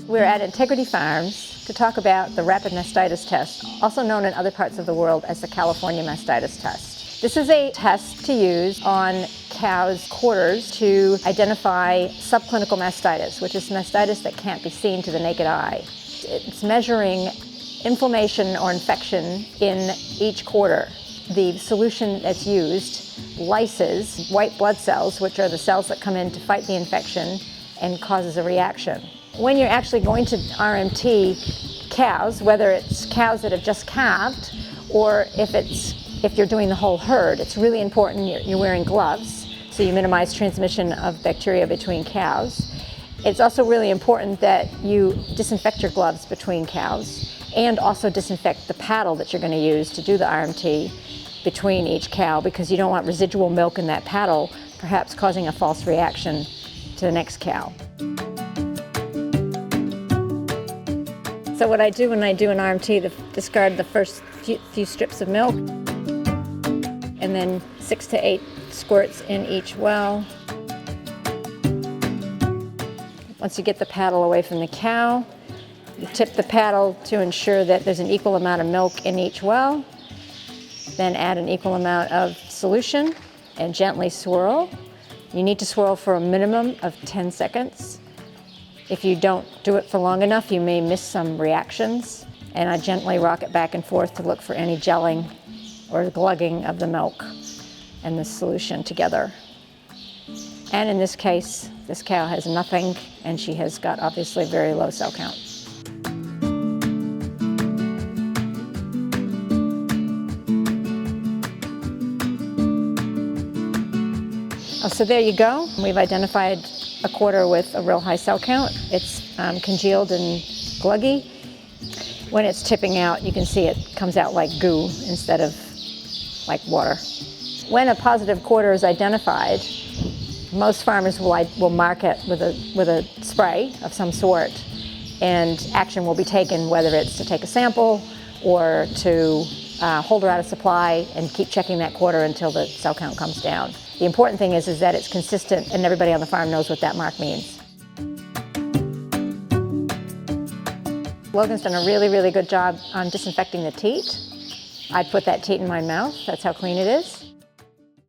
We're at Integrity Farms to talk about the Rapid Mastitis Test, also known in other parts of the world as the California Mastitis Test. This is a test to use on cows' quarters to identify subclinical mastitis, which is mastitis that can't be seen to the naked eye. It's measuring inflammation or infection in each quarter. The solution that's used lyses white blood cells, which are the cells that come in to fight the infection and causes a reaction. When you're actually going to RMT cows, whether it's cows that have just calved or if you're doing the whole herd, it's really important you're wearing gloves so you minimize transmission of bacteria between cows. It's also really important that you disinfect your gloves between cows and also disinfect the paddle that you're going to use to do the RMT between each cow, because you don't want residual milk in that paddle perhaps causing a false reaction to the next cow. So what I do when I do an RMT, discard the first few strips of milk, and then 6 to 8 squirts in each well. Once you get the paddle away from the cow, you tip the paddle to ensure that there's an equal amount of milk in each well. Then add an equal amount of solution and gently swirl. You need to swirl for a minimum of 10 seconds. If you don't do it for long enough, you may miss some reactions. And I gently rock it back and forth to look for any gelling or glugging of the milk and the solution together. And in this case, this cow has nothing, and she has got obviously very low cell count. So there you go. We've identified a quarter with a real high cell count. It's congealed and gluggy. When it's tipping out, you can see it comes out like goo instead of like water. When a positive quarter is identified, most farmers will mark it with a spray of some sort, and action will be taken, whether it's to take a sample or to hold her out of supply and keep checking that quarter until the cell count comes down. The important thing is that it's consistent and everybody on the farm knows what that mark means. Logan's done a really, really good job on disinfecting the teat. I'd put that teat in my mouth. That's how clean it is.